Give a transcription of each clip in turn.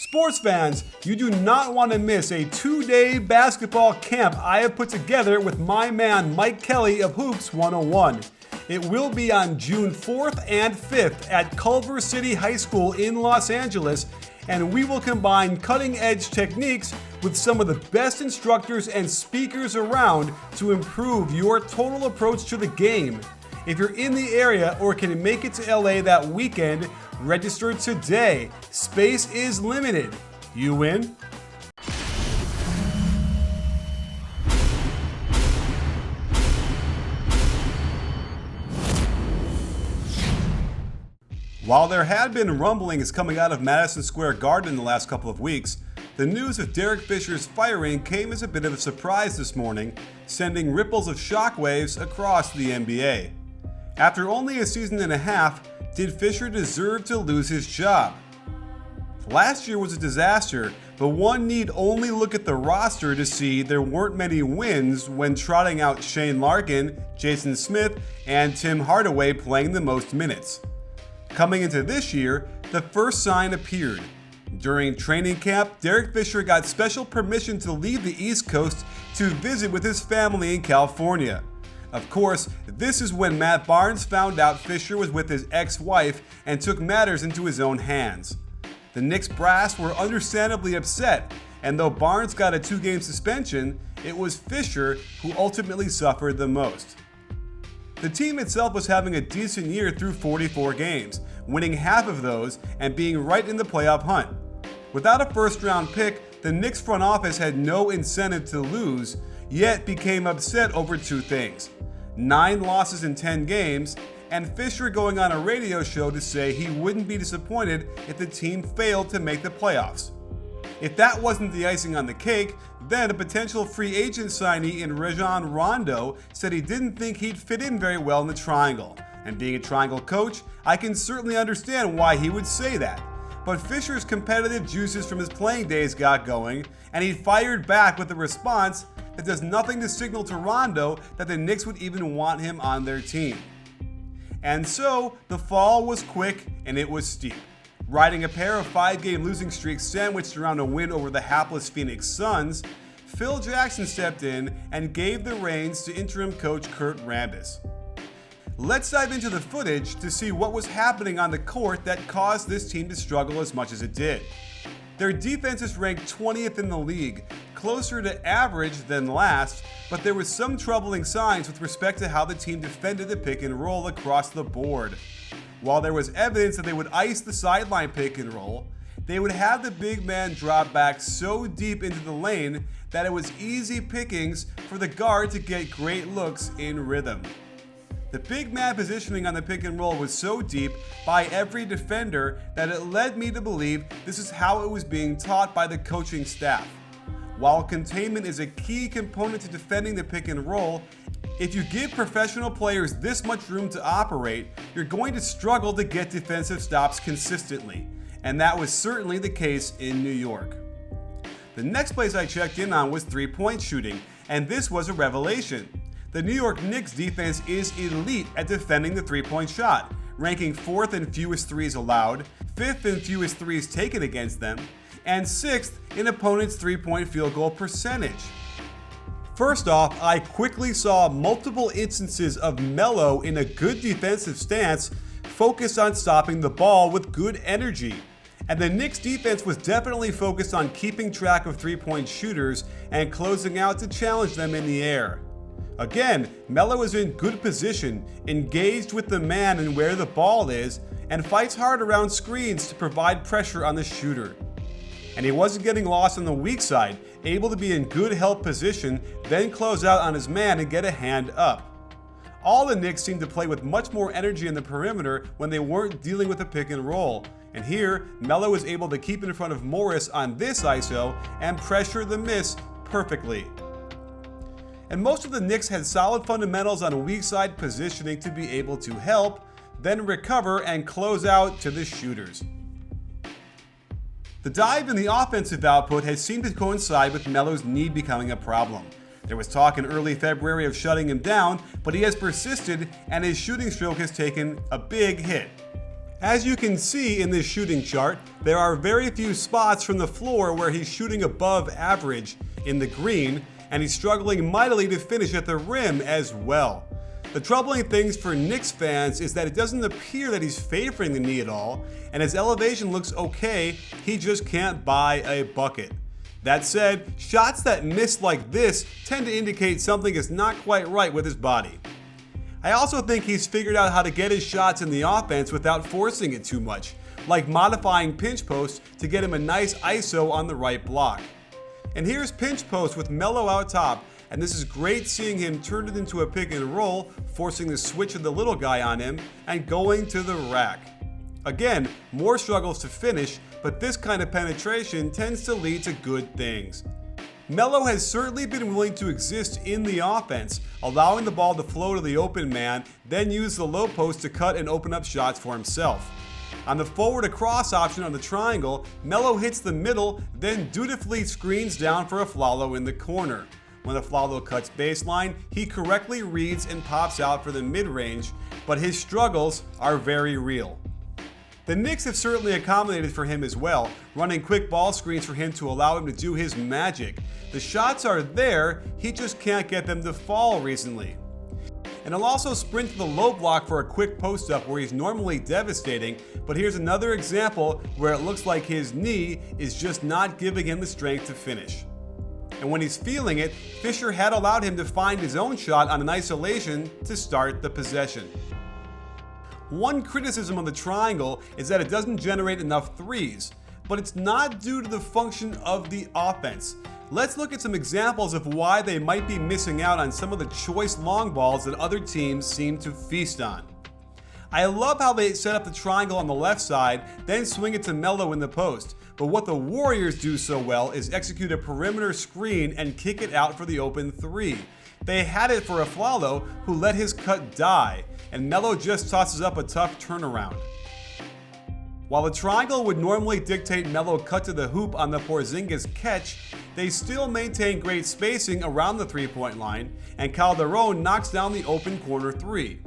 Sports fans, you do not want to miss a 2-day basketball camp I have put together with my man Mike Kelly of Hoops 101. It will be on June 4th and 5th at Culver City High School in Los Angeles, and we will combine cutting-edge techniques with some of the best instructors and speakers around to improve your total approach to the game. If you're in the area or can make it to LA that weekend, register today. Space is limited. You in? While there had been rumblings coming out of Madison Square Garden in the last couple of weeks, the news of Derek Fisher's firing came as a bit of a surprise this morning, sending ripples of shockwaves across the NBA. After only a season and a half, did Fisher deserve to lose his job? Last year was a disaster, but one need only look at the roster to see there weren't many wins when trotting out Shane Larkin, Jason Smith, and Tim Hardaway playing the most minutes. Coming into this year, the first sign appeared. During training camp, Derek Fisher got special permission to leave the East Coast to visit with his family in California. Of course, this is when Matt Barnes found out Fisher was with his ex-wife and took matters into his own hands. The Knicks brass were understandably upset, and though Barnes got a 2-game suspension, it was Fisher who ultimately suffered the most. The team itself was having a decent year through 44 games, winning half of those and being right in the playoff hunt. Without a first-round pick, the Knicks front office had no incentive to lose, yet became upset over two things: 9 losses in 10 games, and Fisher going on a radio show to say he wouldn't be disappointed if the team failed to make the playoffs. If that wasn't the icing on the cake, then a potential free agent signee in Rajon Rondo said he didn't think he'd fit in very well in the triangle. And being a triangle coach, I can certainly understand why he would say that. But Fisher's competitive juices from his playing days got going, and he fired back with a response that does nothing to signal to Rondo that the Knicks would even want him on their team. And so, the fall was quick and it was steep. Riding a pair of 5-game losing streaks sandwiched around a win over the hapless Phoenix Suns, Phil Jackson stepped in and gave the reins to interim coach Kurt Rambis. Let's dive into the footage to see what was happening on the court that caused this team to struggle as much as it did. Their defense is ranked 20th in the league, closer to average than last, but there was some troubling signs with respect to how the team defended the pick and roll across the board. While there was evidence that they would ice the sideline pick and roll, they would have the big man drop back so deep into the lane that it was easy pickings for the guard to get great looks in rhythm. The big man positioning on the pick and roll was so deep by every defender that it led me to believe this is how it was being taught by the coaching staff. While containment is a key component to defending the pick and roll, if you give professional players this much room to operate, you're going to struggle to get defensive stops consistently. And that was certainly the case in New York. The next place I checked in on was 3-point shooting, and this was a revelation. The New York Knicks defense is elite at defending the 3-point shot, ranking 4th in fewest threes allowed, 5th in fewest threes taken against them, and 6th in opponents' 3-point field goal percentage. First off, I quickly saw multiple instances of Melo in a good defensive stance, focused on stopping the ball with good energy. And the Knicks defense was definitely focused on keeping track of 3-point shooters and closing out to challenge them in the air. Again, Melo is in good position, engaged with the man and where the ball is, and fights hard around screens to provide pressure on the shooter. And he wasn't getting lost on the weak side, able to be in good help position, then close out on his man and get a hand up. All the Knicks seemed to play with much more energy in the perimeter when they weren't dealing with the pick and roll. And here, Melo was able to keep in front of Morris on this ISO and pressure the miss perfectly. And most of the Knicks had solid fundamentals on weak side positioning to be able to help, then recover and close out to the shooters. The dive in the offensive output has seemed to coincide with Melo's knee becoming a problem. There was talk in early February of shutting him down, but he has persisted and his shooting stroke has taken a big hit. As you can see in this shooting chart, there are very few spots from the floor where he's shooting above average in the green, and he's struggling mightily to finish at the rim as well. The troubling things for Knicks fans is that it doesn't appear that he's favoring the knee at all, and his elevation looks okay, he just can't buy a bucket. That said, shots that miss like this tend to indicate something is not quite right with his body. I also think he's figured out how to get his shots in the offense without forcing it too much, like modifying pinch post to get him a nice ISO on the right block. And here's pinch post with Melo out top, and this is great seeing him turn it into a pick and roll, forcing the switch of the little guy on him and going to the rack. Again, more struggles to finish, but this kind of penetration tends to lead to good things. Melo has certainly been willing to exist in the offense, allowing the ball to flow to the open man, then use the low post to cut and open up shots for himself. On the forward across option on the triangle, Melo hits the middle, then dutifully screens down for Afflalo in the corner. When Afflalo cuts baseline, he correctly reads and pops out for the mid-range, but his struggles are very real. The Knicks have certainly accommodated for him as well, running quick ball screens for him to allow him to do his magic. The shots are there, he just can't get them to fall recently. And he'll also sprint to the low block for a quick post-up where he's normally devastating, but here's another example where it looks like his knee is just not giving him the strength to finish. And when he's feeling it, Fisher had allowed him to find his own shot on an isolation to start the possession. One criticism of the triangle is that it doesn't generate enough threes, but it's not due to the function of the offense. Let's look at some examples of why they might be missing out on some of the choice long balls that other teams seem to feast on. I love how they set up the triangle on the left side, then swing it to Melo in the post. But what the Warriors do so well is execute a perimeter screen and kick it out for the open three. They had it for Afflalo, who let his cut die, and Melo just tosses up a tough turnaround. While the triangle would normally dictate Melo cut to the hoop on the Porzingis catch, they still maintain great spacing around the three-point line, and Calderon knocks down the open corner three.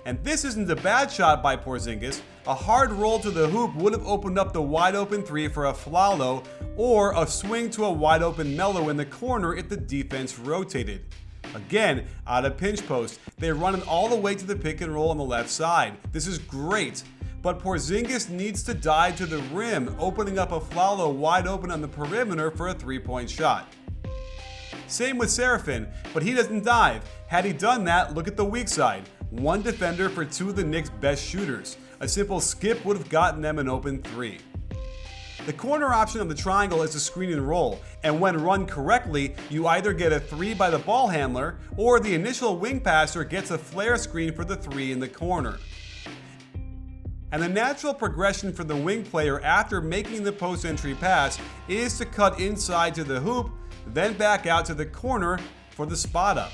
And this isn't a bad shot by Porzingis. A hard roll to the hoop would have opened up the wide open three for Afflalo, or a swing to a wide open Melo in the corner if the defense rotated. Again, out of pinch post, they run it all the way to the pick and roll on the left side. This is great, but Porzingis needs to dive to the rim, opening up Afflalo wide open on the perimeter for a three-point shot. Same with Serafin, but he doesn't dive. Had he done that, look at the weak side. One defender for two of the Knicks' best shooters. A simple skip would have gotten them an open three. The corner option of the triangle is a screen and roll, and when run correctly, you either get a three by the ball handler, or the initial wing passer gets a flare screen for the three in the corner. And the natural progression for the wing player after making the post entry pass is to cut inside to the hoop, then back out to the corner for the spot up.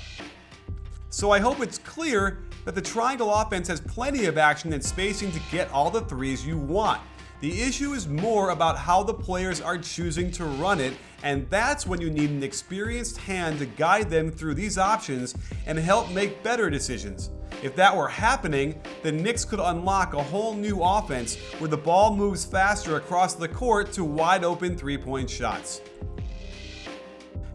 So I hope it's clear that the triangle offense has plenty of action and spacing to get all the threes you want. The issue is more about how the players are choosing to run it, and that's when you need an experienced hand to guide them through these options and help make better decisions. If that were happening, the Knicks could unlock a whole new offense where the ball moves faster across the court to wide open three-point shots.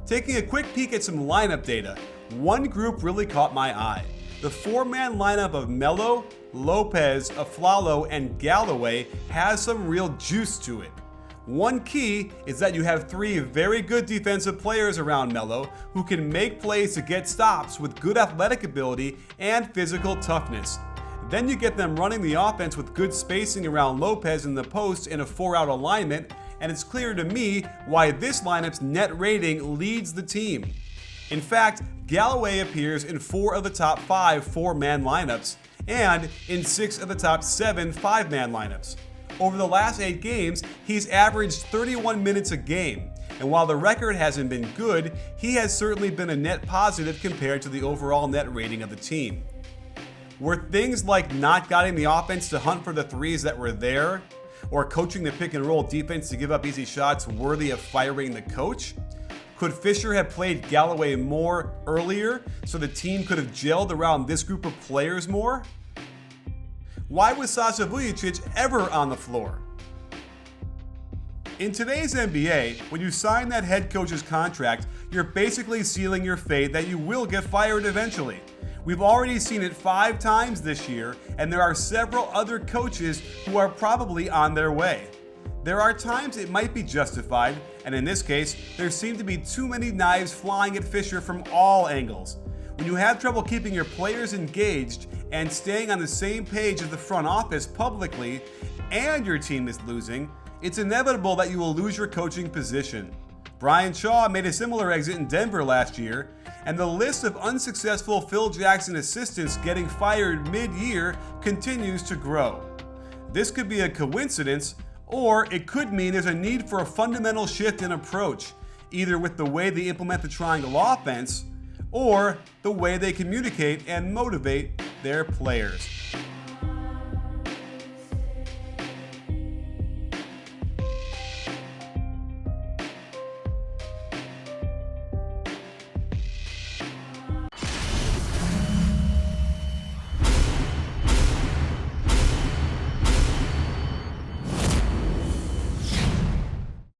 Taking a quick peek at some lineup data, one group really caught my eye. The four-man lineup of Melo, Lopez, Afflalo, and Galloway has some real juice to it. One key is that you have three very good defensive players around Melo who can make plays to get stops with good athletic ability and physical toughness. Then you get them running the offense with good spacing around Lopez in the post in a 4-out alignment, and it's clear to me why this lineup's net rating leads the team. In fact, Galloway appears in 4 of the top 5 4-man lineups and in 6 of the top 7 5-man lineups. Over the last 8 games, he's averaged 31 minutes a game, and while the record hasn't been good, he has certainly been a net positive compared to the overall net rating of the team. Were things like not guiding the offense to hunt for the threes that were there, or coaching the pick and roll defense to give up easy shots worthy of firing the coach? Could Fisher have played Galloway more earlier so the team could have gelled around this group of players more? Why was Sasha Vujacic ever on the floor? In today's NBA, when you sign that head coach's contract, you're basically sealing your fate that you will get fired eventually. We've already seen it 5 times this year, and there are several other coaches who are probably on their way. There are times it might be justified, and in this case, there seem to be too many knives flying at Fisher from all angles. When you have trouble keeping your players engaged and staying on the same page as the front office publicly, and your team is losing, it's inevitable that you will lose your coaching position. Brian Shaw made a similar exit in Denver last year, and the list of unsuccessful Phil Jackson assistants getting fired mid-year continues to grow. This could be a coincidence, or it could mean there's a need for a fundamental shift in approach, either with the way they implement the triangle offense, or the way they communicate and motivate their players.